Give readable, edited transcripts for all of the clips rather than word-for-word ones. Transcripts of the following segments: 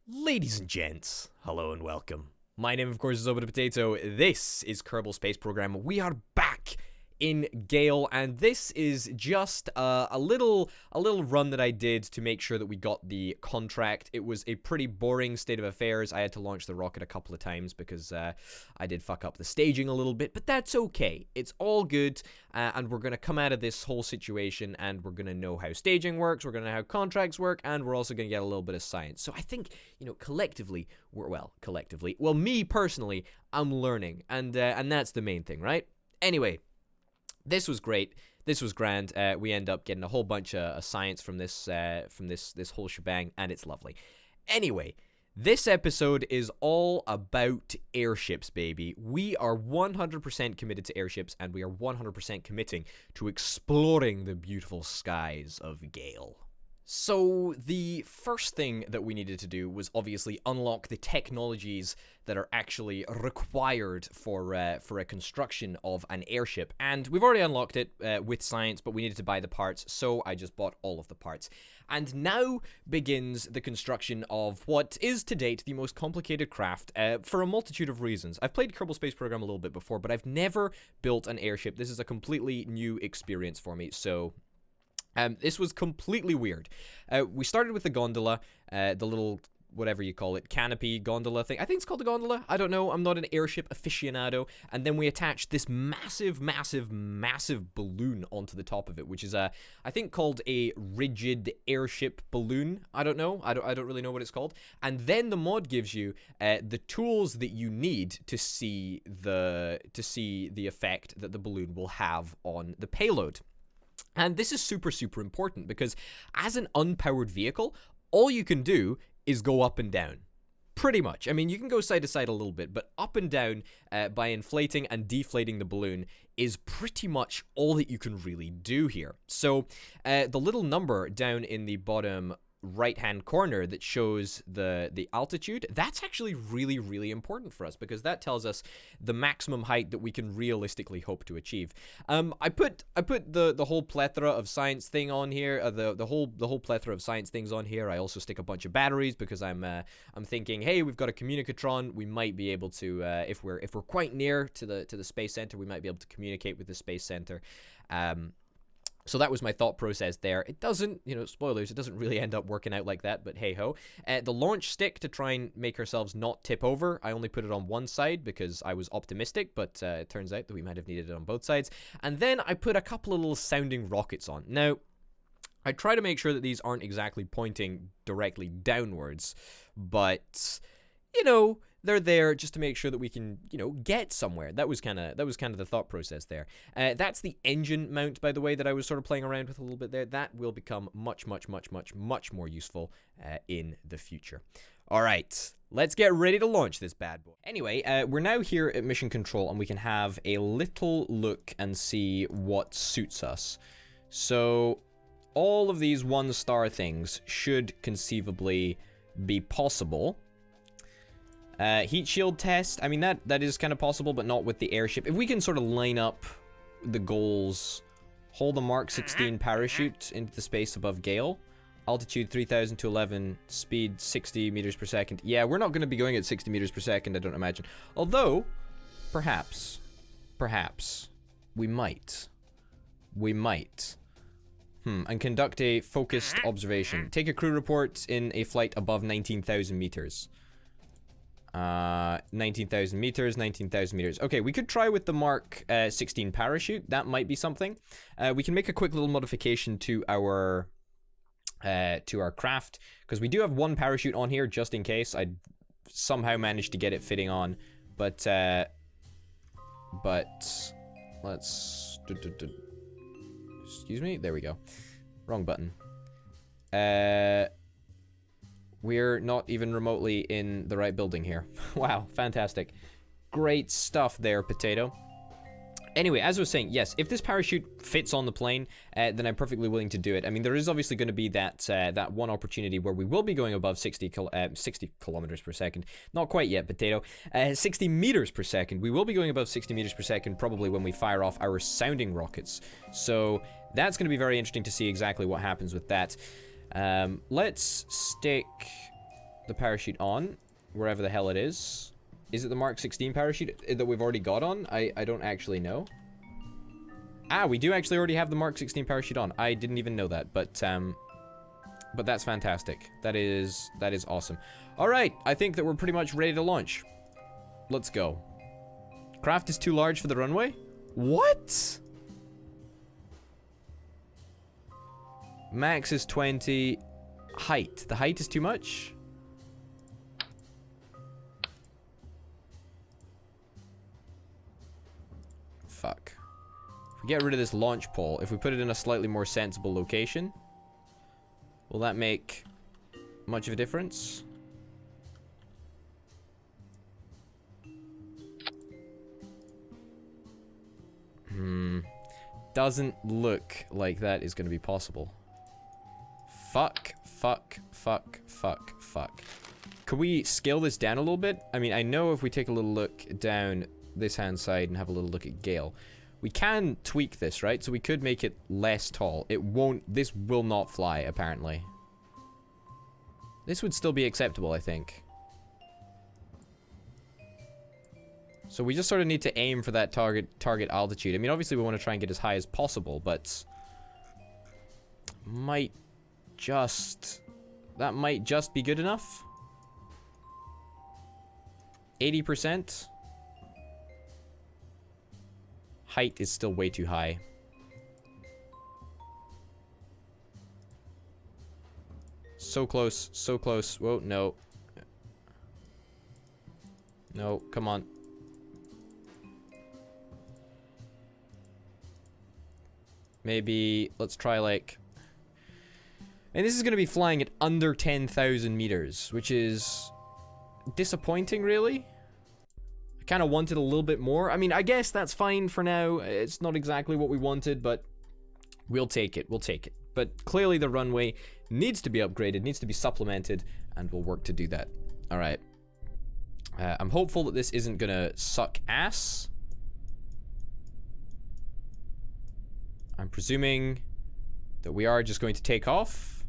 Ladies and gents, hello and welcome. My name, of course, is Obita Potato. This is Kerbal Space Program. We are back in Gael, and this is just a little run that I did to make sure that we got the contract. It was a pretty boring state of affairs. I had to launch the rocket a couple of times because I did fuck up the staging a little bit, but that's okay. It's all good, and we're going to come out of this whole situation, and we're going to know how staging works, we're going to know how contracts work, and we're also going to get a little bit of science. So I think, collectively, well, me personally, I'm learning, and that's the main thing, right? Anyway, this was great. This was grand. We end up getting a whole bunch of science from this whole shebang, and it's lovely. Anyway, this episode is all about airships, baby. We are 100% committed to airships, and we are 100% committing to exploring the beautiful skies of Gael. So the first thing that we needed to do was obviously unlock the technologies that are actually required for a construction of an airship. And we've already unlocked it with science, but we needed to buy the parts, so I just bought all of the parts. And now begins the construction of what is to date the most complicated craft for a multitude of reasons. I've played Kerbal Space Program a little bit before, but I've never built an airship. This is a completely new experience for me, so this was completely weird. We started with the gondola, the little, whatever you call it, canopy gondola thing. I think it's called a gondola. I don't know. I'm not an airship aficionado. And then we attached this massive balloon onto the top of it, which is I think called a rigid airship balloon. I don't know. I don't really know what it's called. And then the mod gives you the tools that you need to see the effect that the balloon will have on the payload. And this is super important because as an unpowered vehicle, all you can do is go up and down. Pretty much. I mean, you can go side to side a little bit, but up and down by inflating and deflating the balloon is pretty much all that you can really do here. So the little number down in the bottom right-hand corner that shows the altitude, that's actually really important for us because that tells us the maximum height that we can realistically hope to achieve. I put the whole plethora of science thing on here, the whole plethora of science things on here. I also stick a bunch of batteries because I'm thinking, hey, we've got a communicatron. We might be able to if we're quite near to the space center, we might be able to communicate with the space center. So that was my thought process there. It doesn't, spoilers, it doesn't really end up working out like that, but hey-ho. The launch stick, to try and make ourselves not tip over, I only put it on one side because I was optimistic, but it turns out that we might have needed it on both sides. And then I put a couple of little sounding rockets on. Now, I try to make sure that these aren't exactly pointing directly downwards, but, they're there just to make sure that we can, get somewhere. That was kind of the thought process there. That's the engine mount, by the way, that I was sort of playing around with a little bit there. That will become much more useful in the future. All right, let's get ready to launch this bad boy. Anyway, we're now here at Mission Control, and we can have a little look and see what suits us. So all of these 1-star things should conceivably be possible. Heat shield test, I mean, that is kind of possible, but not with the airship. If we can sort of line up the goals, hold a Mark 16 parachute into the space above Gael, altitude 3,000 to 11, speed 60 meters per second. Yeah, we're not going to be going at 60 meters per second, I don't imagine. Although, perhaps, we might. And conduct a focused observation. Take a crew report in a flight above 19,000 meters. 19,000 meters, 19,000 meters. Okay, we could try with the Mark 16 parachute. That might be something. We can make a quick little modification to our craft, because we do have one parachute on here just in case. I somehow managed to get it fitting on, but let's excuse me. There we go. Wrong button. We're not even remotely in the right building here. Wow, fantastic. Great stuff there, Potato. Anyway, as I was saying, yes, if this parachute fits on the plane, then I'm perfectly willing to do it. I mean, there is obviously going to be that one opportunity where we will be going above 60 kilometers per second. Not quite yet, Potato. 60 meters per second. We will be going above 60 meters per second probably when we fire off our sounding rockets. So that's going to be very interesting to see exactly what happens with that. Let's stick the parachute on, wherever the hell it is. Is it the Mark 16 parachute that we've already got on? I don't actually know. Ah, we do actually already have the Mark 16 parachute on. I didn't even know that, but that's fantastic. That is awesome. All right, I think that we're pretty much ready to launch. Let's go. Craft is too large for the runway? What? Max is 20. Height. The height is too much? Fuck. If we get rid of this launch pole, if we put it in a slightly more sensible location, will that make much of a difference? Doesn't look like that is going to be possible. Fuck. Can we scale this down a little bit? I mean, I know if we take a little look down this hand side and have a little look at Gael, we can tweak this, right? So we could make it less tall. It won't, this will not fly, apparently. This would still be acceptable, I think. So we just sort of need to aim for that target altitude. I mean, obviously we want to try and get as high as possible, but that might just be good enough. 80%. Height is still way too high. So close, so close. Whoa, no. No, come on. Maybe, let's try like... And this is going to be flying at under 10,000 meters, which is disappointing, really. I kind of wanted a little bit more. I mean, I guess that's fine for now. It's not exactly what we wanted, but we'll take it. We'll take it. But clearly the runway needs to be upgraded, needs to be supplemented, and we'll work to do that. All right. I'm hopeful that this isn't going to suck ass. I'm presuming that we are just going to take off.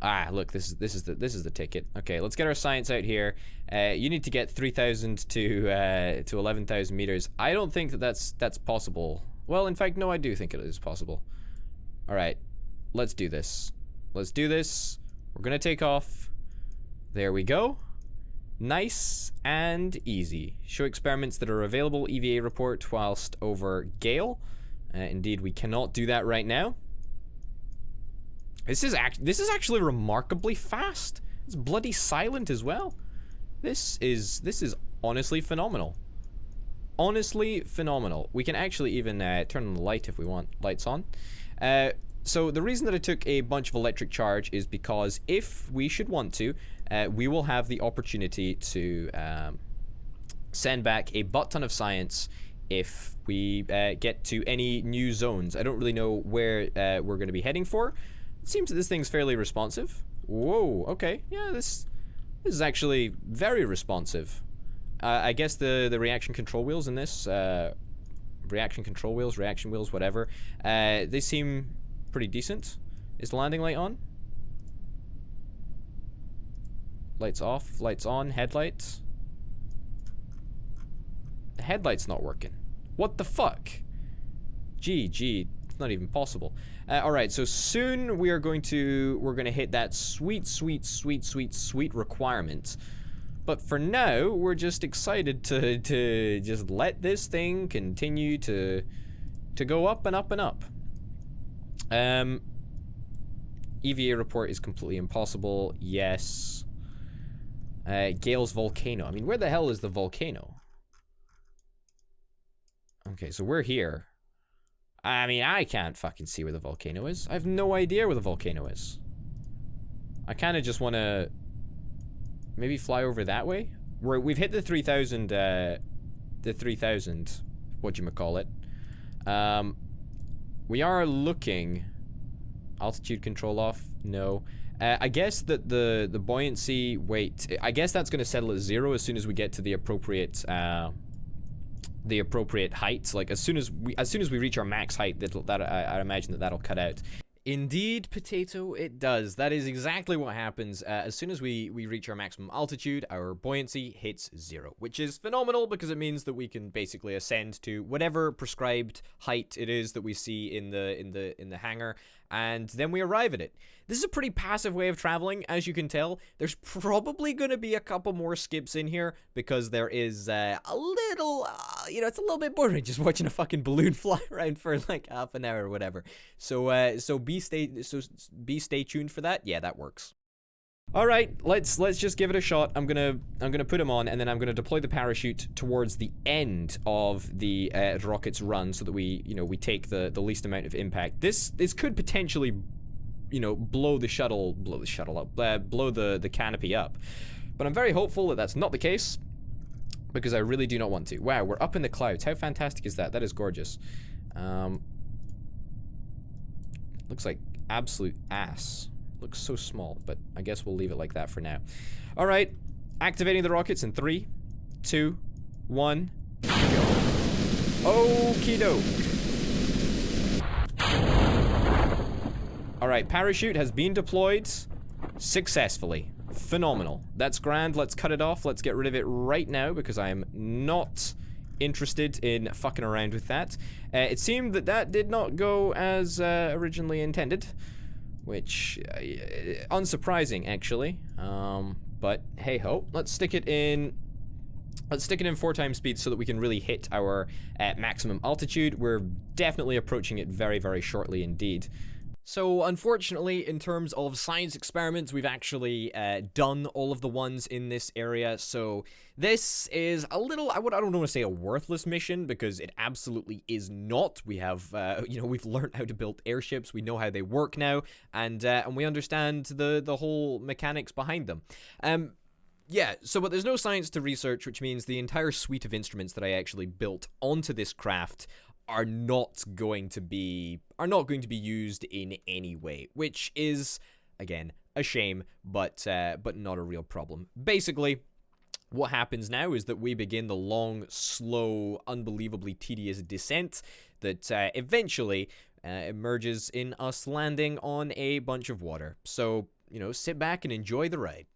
Ah, look, this is the ticket. Okay, let's get our science out here. You need to get 3,000 to 11,000 meters. I don't think that that's possible. Well, in fact, no, I do think it is possible. All right, let's do this. Let's do this. We're gonna take off. There we go. Nice and easy. Show experiments that are available. EVA report whilst over Gael. Indeed, we cannot do that right now. This is actually remarkably fast. It's bloody silent as well. This is honestly phenomenal. Honestly phenomenal. We can actually even turn on the light if we want. Lights on. So the reason that I took a bunch of electric charge is because if we should want to, we will have the opportunity to send back a butt ton of science if we get to any new zones. I don't really know where we're going to be heading for. It seems that this thing's fairly responsive. Whoa, okay. Yeah, this is actually very responsive. I guess the reaction control wheels in this, reaction wheels, whatever, they seem pretty decent. Is the landing light on? Lights off, lights on, headlights. The headlight's not working. What the fuck? Gee, it's not even possible. Alright, so soon we're gonna hit that sweet requirement. But for now, we're just excited to just let this thing continue to go up and up and up. EVA report is completely impossible. Yes. Gael's volcano. I mean, where the hell is the volcano? Okay, so we're here. I mean, I can't fucking see where the volcano is. I have no idea where the volcano is. I kind of just want to maybe fly over that way. We've hit the 3,000, whatchamacallit. We are looking. Altitude control off? No. I guess that the buoyancy weight, I guess that's going to settle at 0 as soon as we get to the appropriate heights. Like as soon as we reach our max height, I imagine that'll cut out. Indeed, Potato, it does. That is exactly what happens. As soon as we reach our maximum altitude, our buoyancy hits 0, which is phenomenal because it means that we can basically ascend to whatever prescribed height it is that we see in the hangar, and then we arrive at it. This is a pretty passive way of traveling, as you can tell. There's probably going to be a couple more skips in here because there is a little, it's a little bit boring just watching a fucking balloon fly around for like half an hour or whatever. So be stay tuned for that. Yeah, that works. All right, let's just give it a shot. I'm gonna put him on, and then I'm gonna deploy the parachute towards the end of the rocket's run, so that we take the least amount of impact. This could potentially, blow the canopy up, but I'm very hopeful that that's not the case, because I really do not want to. Wow, we're up in the clouds. How fantastic is that? That is gorgeous. Looks like absolute ass. Looks so small, but I guess we'll leave it like that for now. All right, activating the rockets in 3, 2, 1. Okie doke. All right, parachute has been deployed successfully. Phenomenal. That's grand. Let's cut it off. Let's get rid of it right now because I am not interested in fucking around with that. It seemed that did not go as originally intended. Which, unsurprising, actually. But hey ho, let's stick it in 4 times speed so that we can really hit our maximum altitude. We're definitely approaching it very, very shortly indeed. So, unfortunately, in terms of science experiments, we've actually done all of the ones in this area, so this is a little, I don't want to say a worthless mission, because it absolutely is not. We have, we've learned how to build airships, we know how they work now, and we understand the whole mechanics behind them. Yeah, so but there's no science to research, which means the entire suite of instruments that I actually built onto this craft are not going to be used in any way, which is, again, a shame, but not a real problem. Basically, what happens now is that we begin the long, slow, unbelievably tedious descent that eventually emerges in us landing on a bunch of water. So, sit back and enjoy the ride.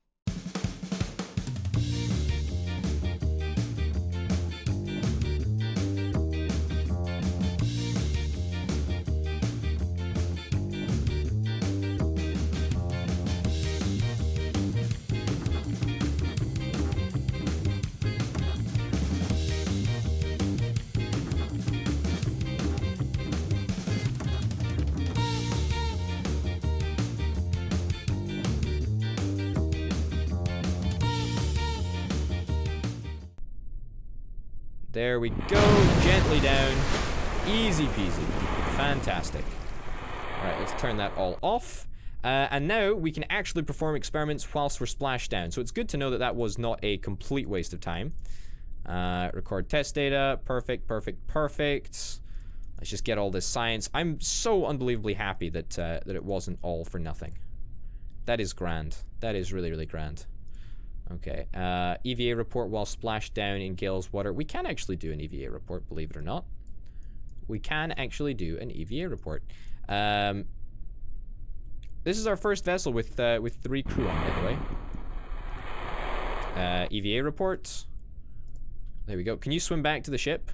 There we go, gently down, easy peasy, fantastic. Alright, let's turn that all off. And now we can actually perform experiments whilst we're splashed down. So it's good to know that was not a complete waste of time. Record test data, perfect. Let's just get all this science. I'm so unbelievably happy that it wasn't all for nothing. That is grand. That is really, really grand. Okay, EVA report while splashed down in Gael's water. We can actually do an EVA report, believe it or not. We can actually do an EVA report. This is our first vessel with 3 crew on, by the way. EVA report. There we go. Can you swim back to the ship?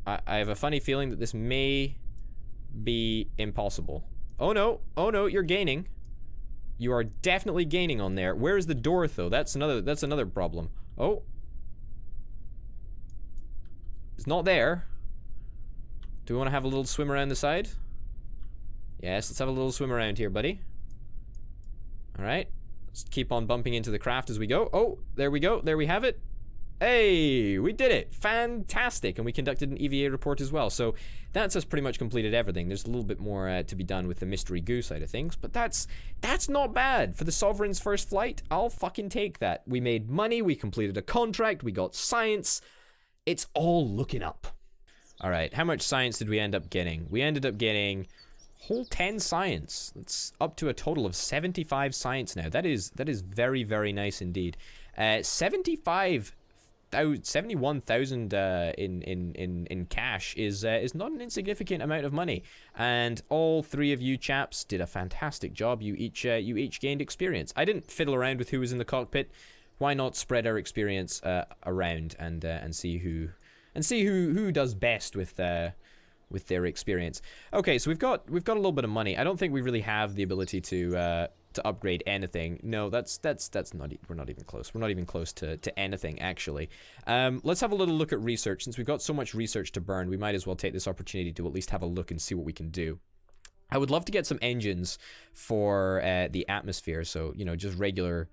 I have a funny feeling that this may be impossible. Oh no, you're gaining. You are definitely gaining on there. Where is the door, though? That's another problem. Oh. It's not there. Do we want to have a little swim around the side? Yes, let's have a little swim around here, buddy. Alright. Let's keep on bumping into the craft as we go. Oh, there we go. There we have it. Hey, we did it. Fantastic. And we conducted an EVA report as well. So that's us pretty much completed everything. There's a little bit more to be done with the mystery goo side of things, but that's not bad. For the Sovereign's first flight, I'll fucking take that. We made money, we completed a contract, we got science. It's all looking up. All right, how much science did we end up getting? We ended up getting whole 10 science. It's up to a total of 75 science now. That is very, very nice indeed. 75 71,000 in cash is not an insignificant amount of money, and all three of you chaps did a fantastic job. You each gained experience. I didn't fiddle around with who was in the cockpit. Why not spread our experience around and see who does best with their experience. Okay, so we've got a little bit of money. I don't think we really have the ability to upgrade anything. No, that's not. We're not even close. We're not even close to anything actually. Let's have a little look at research. Since we've got so much research to burn, we might as well take this opportunity to at least have a look and see what we can do. I would love to get some engines for the atmosphere. So just regular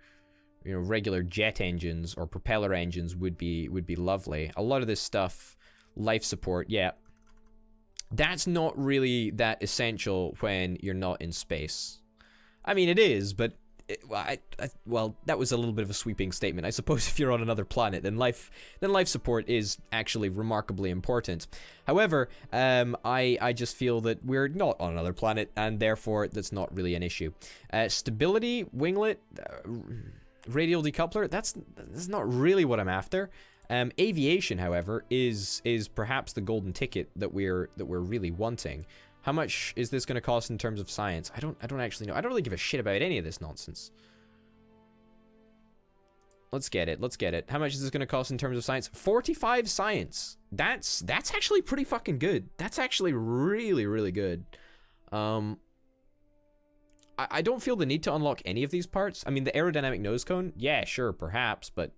jet engines or propeller engines would be lovely. A lot of this stuff, life support, yeah. That's not really that essential when you're not in space. I mean, it is, but well, that was a little bit of a sweeping statement. I suppose if you're on another planet, then life support is actually remarkably important. However, I just feel that we're not on another planet, and therefore that's not really an issue. Stability, winglet, radial decoupler. That's not really what I'm after. Aviation, however, is perhaps the golden ticket that we're really wanting. How much is this going to cost in terms of science? I don't actually know. I don't really give a shit about any of this nonsense. Let's get it. How much is this going to cost in terms of science? 45 science. That's actually pretty fucking good. That's actually really, really good. I don't feel the need to unlock any of these parts. I mean, the aerodynamic nose cone, yeah, sure, perhaps, but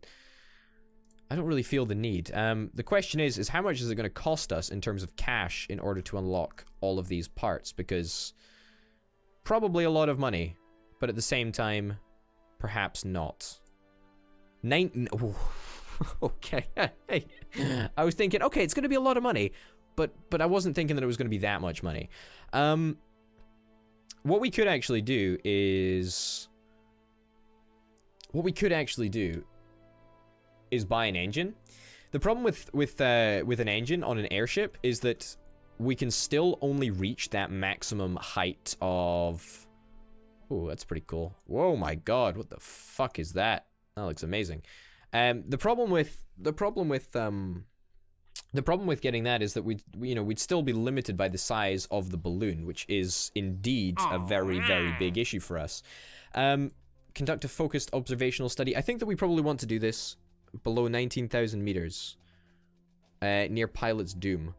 I don't really feel the need. The question is how much is it going to cost us in terms of cash in order to unlock all of these parts? Because probably a lot of money, but at the same time, perhaps not. Okay. Hey. I was thinking, okay, it's going to be a lot of money, but I wasn't thinking that it was going to be that much money. What we could actually do is buy an engine. The problem with an engine on an airship is that we can still only reach that maximum height of... Oh, that's pretty cool. Whoa, my God, what the fuck is that? That looks amazing. The problem with getting that is that we'd still be limited by the size of the balloon, which is indeed a very, very big issue for us. Conduct a focused observational study. I think that we probably want to do this below 19,000 meters, near Pilot's Doom.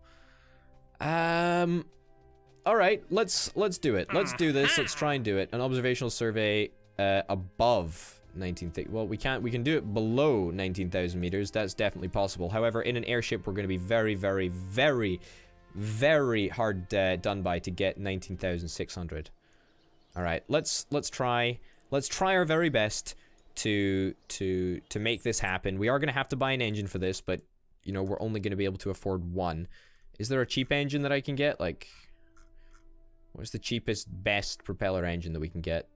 All right, let's do it. Let's do this. Let's try and do it. An observational survey above 19,000. Well, we can do it below 19,000 meters. That's definitely possible. However, in an airship, we're going to be very, very, very, very hard done by to get 19,600. All right, let's try our very best to make this happen. We are going to have to buy an engine for this, but we're only going to be able to afford one. Is there a cheap engine that I can get? Like, what's the cheapest, best propeller engine that we can get?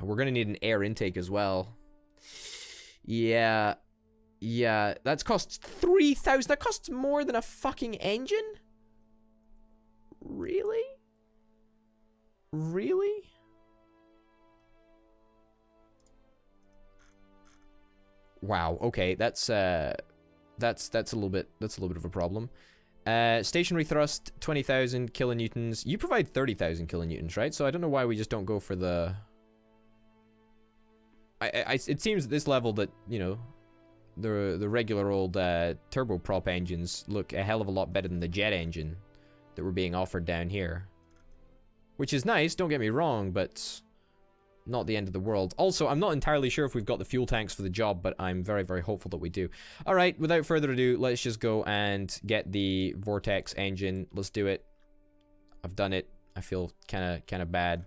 We're going to need an air intake as well. Yeah, that costs 3,000. That costs more than a fucking engine? Really? Wow. Okay, that's a little bit of a problem. Stationary thrust 20,000 kilonewtons. You provide 30,000 kilonewtons, right? So I don't know why we just don't go for the. It seems at this level that the regular old turboprop engines look a hell of a lot better than the jet engine that we're being offered down here, which is nice. Don't get me wrong, but not the end of the world. Also, I'm not entirely sure if we've got the fuel tanks for the job, but I'm very, very hopeful that we do. All right, without further ado, let's just go and get the Vortex engine. Let's do it. I've done it. I feel kind of bad,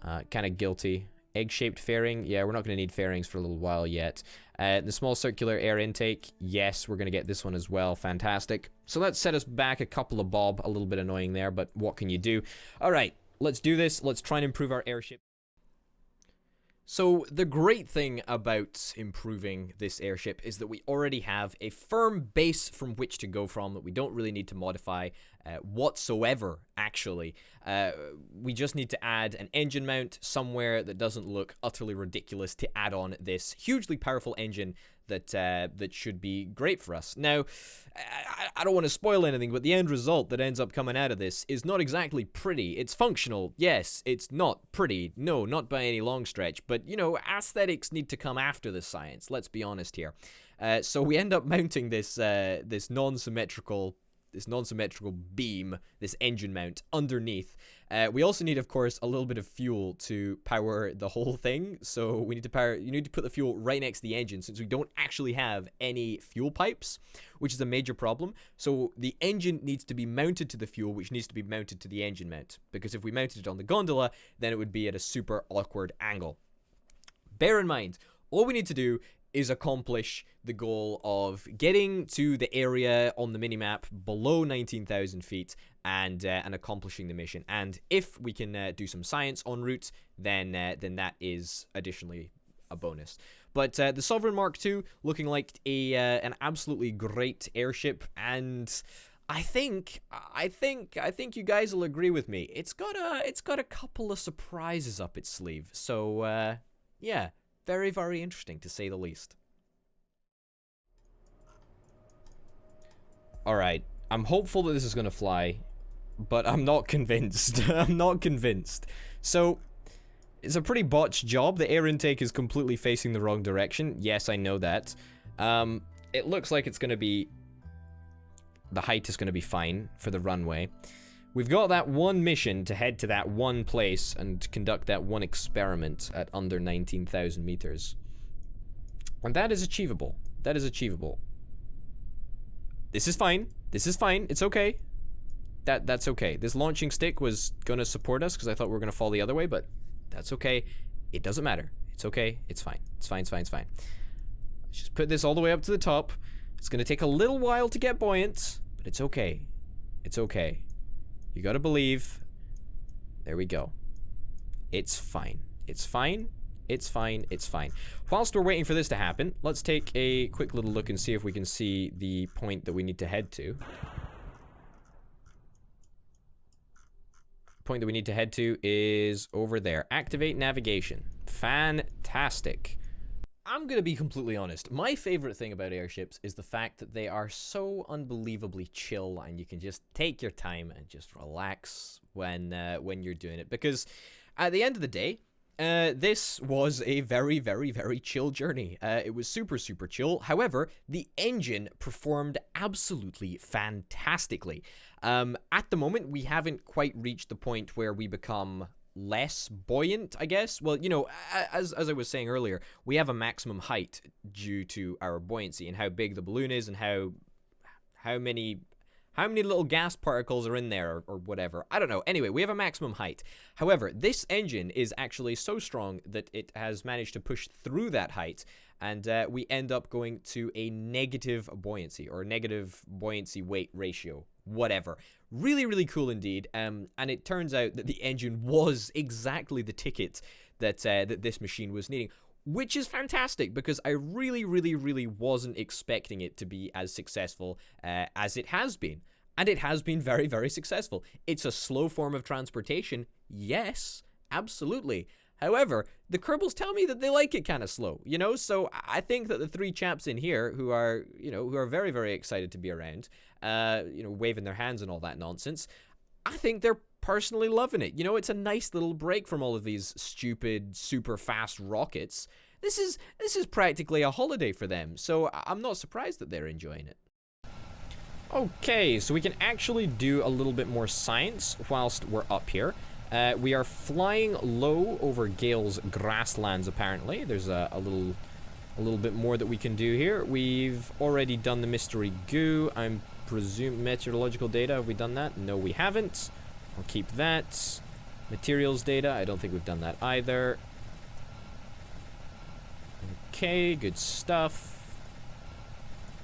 kind of guilty. Egg-shaped fairing. Yeah, we're not going to need fairings for a little while yet. The small circular air intake. Yes, we're going to get this one as well. Fantastic. So let's set us back a couple of bob. A little bit annoying there, but what can you do? All right, let's do this. Let's try and improve our airship. So the great thing about improving this airship is that we already have a firm base from which to go from that we don't really need to modify whatsoever, actually. We just need to add an engine mount somewhere that doesn't look utterly ridiculous to add on this hugely powerful engine that should be great for us. Now, I don't want to spoil anything, but the end result that ends up coming out of this is not exactly pretty. It's functional, yes. It's not pretty, no, not by any long stretch. But, you know, aesthetics need to come after the science, let's be honest here. So we end up mounting this non-symmetrical beam, this engine mount, underneath. We also need, of course, a little bit of fuel to power the whole thing. So we need to you need to put the fuel right next to the engine, since we don't actually have any fuel pipes, which is a major problem. So the engine needs to be mounted to the fuel, which needs to be mounted to the engine mount. Because if we mounted it on the gondola, then it would be at a super awkward angle. Bear in mind, all we need to do is accomplish the goal of getting to the area on the minimap below 19,000 feet and accomplishing the mission. And if we can do some science en route, then that is additionally a bonus. But the Sovereign Mark II looking like an absolutely great airship, and I think you guys will agree with me. It's got a couple of surprises up its sleeve. So yeah. Very, very interesting, to say the least. Alright, I'm hopeful that this is going to fly, but I'm not convinced. I'm not convinced. So, it's a pretty botched job. The air intake is completely facing the wrong direction. Yes, I know that. It looks like it's going to be... the height is going to be fine for the runway. We've got that one mission to head to that one place and conduct that one experiment at under 19,000 meters. And that is achievable. That is achievable. This is fine. This is fine. It's okay. That's okay. This launching stick was going to support us because I thought we were going to fall the other way, but that's okay. It doesn't matter. It's okay. It's fine. It's fine. It's fine. It's fine. Let's just put this all the way up to the top. It's going to take a little while to get buoyant, but it's okay. It's okay. You gotta believe. There we go. It's fine. It's fine. It's fine. It's fine. Whilst we're waiting for this to happen, let's take a quick little look and see if we can see the point that we need to head to. The point that we need to head to is over there. Activate navigation. Fantastic. I'm gonna be completely honest. My favorite thing about airships is the fact that they are so unbelievably chill, and you can just take your time and just relax when you're doing it. Because at the end of the day, this was a very, very, very chill journey. It was super, super chill. However, the engine performed absolutely fantastically. At the moment, we haven't quite reached the point where we become less buoyant, I guess. Well, you know, as I was saying earlier, we have a maximum height due to our buoyancy and how big the balloon is and how many little gas particles are in there or whatever. I don't know. Anyway, we have a maximum height. However, this engine is actually so strong that it has managed to push through that height, and we end up going to a negative buoyancy or negative buoyancy weight ratio, whatever. Really, really cool indeed. And it turns out that the engine was exactly the ticket that that this machine was needing, which is fantastic because I really, really, really wasn't expecting it to be as successful as it has been. And it has been very, very successful. It's a slow form of transportation. Yes, absolutely. However, the Kerbals tell me that they like it kind of slow, you know? So I think that the three chaps in here who are very, very excited to be around, waving their hands and all that nonsense, I think they're personally loving it. You know, it's a nice little break from all of these stupid, super fast rockets. This is practically a holiday for them, so I'm not surprised that they're enjoying it. Okay, so we can actually do a little bit more science whilst we're up here. We are flying low over Gael's grasslands, apparently. There's a little bit more that we can do here. We've already done the mystery goo. I'm presume meteorological data. Have we done that? No, we haven't. I'll keep that. Materials data. I don't think we've done that either. Okay, good stuff.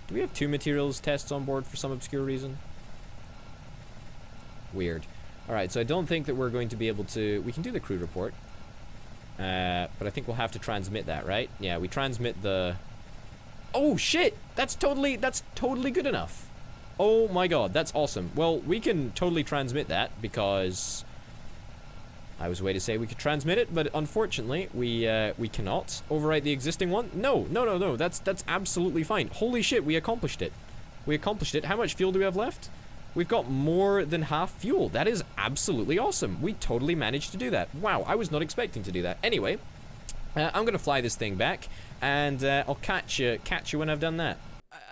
Do we have 2 materials tests on board for some obscure reason? Weird. Alright, so I don't think that we're going to be able to... We can do the crew report. But I think we'll have to transmit that, right? Yeah, we transmit the... Oh, shit! That's totally good enough. Oh my god, that's awesome. Well, we can totally transmit that because... I was a way to say we could transmit it, but unfortunately, we cannot overwrite the existing one. No, that's absolutely fine. Holy shit, we accomplished it. We accomplished it. How much fuel do we have left? We've got more than half fuel. That is absolutely awesome. We totally managed to do that. Wow, I was not expecting to do that. Anyway, I'm gonna fly this thing back, and I'll catch you when I've done that.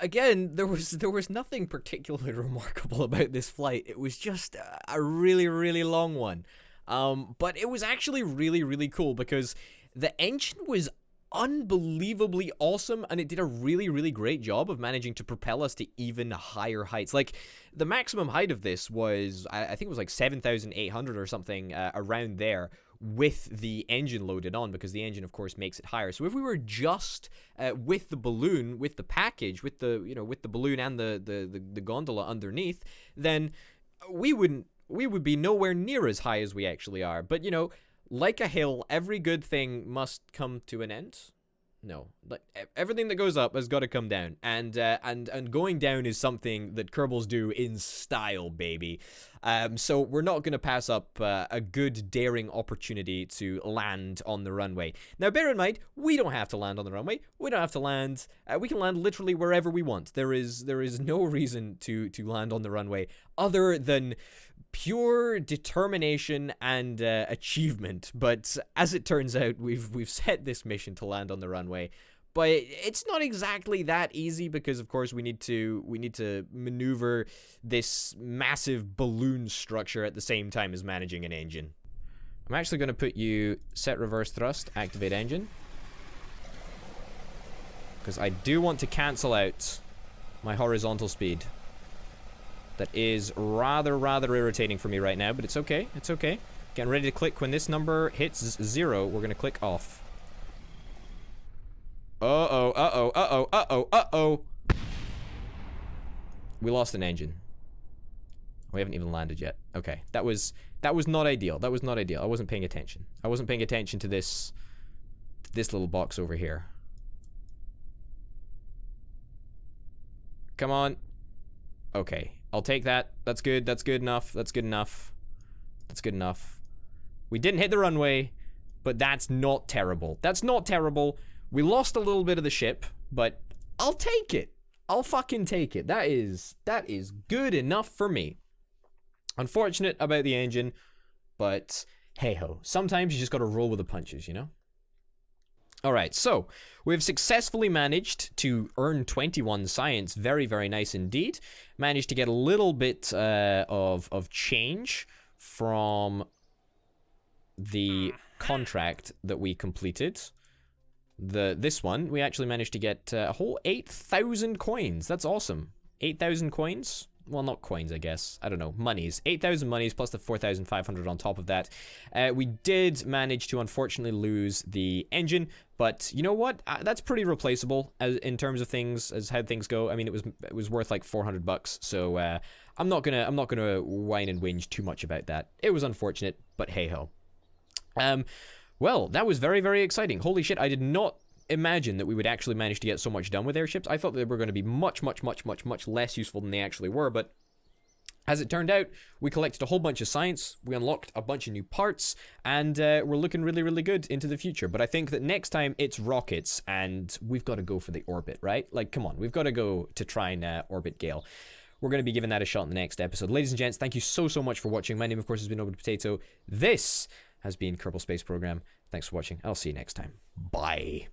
Again, there was nothing particularly remarkable about this flight. It was just a really, really long one. But it was actually really, really cool because the engine was unbelievably awesome, and it did a really, really great job of managing to propel us to even higher heights. Like, the maximum height of this was, I think it was like 7,800 or something, around there, with the engine loaded on, because the engine, of course, makes it higher. So if we were just with the balloon, with the package, with the, you know, with the balloon and the gondola underneath, then we would be nowhere near as high as we actually are. But, you know, like a hill, every good thing must come to an end. No, like everything that goes up has got to come down, and going down is something that Kerbals do in style, baby. So we're not going to pass up a good, daring opportunity to land on the runway. Now, bear in mind, we don't have to land on the runway. We don't have to land. We can land literally wherever we want. There is no reason to land on the runway other than pure determination and achievement. But as it turns out, we've set this mission to land on the runway, but it's not exactly that easy, because of course we need to maneuver this massive balloon structure at the same time as managing an engine. I'm actually going to put you set reverse thrust, activate engine, because I do want to cancel out my horizontal speed. That is rather irritating for me right now, but it's okay. It's okay. Getting ready to click when this number hits 0. We're gonna click off. Uh-oh. We lost an engine. We haven't even landed yet. Okay, that was not ideal. That was not ideal. I wasn't paying attention. I wasn't paying attention to this little box over here. Come on. Okay. I'll take that. That's good. That's good enough. That's good enough. That's good enough. We didn't hit the runway, but that's not terrible. That's not terrible. We lost a little bit of the ship, but I'll take it. I'll fucking take it. That is good enough for me. Unfortunate about the engine, but hey-ho. Sometimes you just gotta roll with the punches, you know? Alright, so we've successfully managed to earn 21 science. Very, very nice indeed. Managed to get a little bit of change from the contract that we completed. This one, we actually managed to get a whole 8,000 coins. That's awesome. 8,000 coins? Well, not coins, I guess. I don't know. Monies. 8,000 monies plus the 4,500 on top of that. We did manage to unfortunately lose the engine, but you know what? That's pretty replaceable in terms of things, as how things go. I mean, it was worth like 400 bucks, so I'm not gonna whine and whinge too much about that. It was unfortunate, but hey ho. Well, that was very, very exciting. Holy shit! I did not imagine that we would actually manage to get so much done with airships. I thought they were going to be much less useful than they actually were, but as it turned out, we collected a whole bunch of science, we unlocked a bunch of new parts, and we're looking really, really good into the future. But I think that next time it's rockets, and we've got to go for the orbit, right? Like, come on, we've got to go to try and orbit Gael. We're going to be giving that a shot in the next episode. Ladies and gents, thank you so much for watching. My name, of course, has been Over the Potato. This has been Kerbal Space Program. Thanks for watching. I'll see you next time. Bye.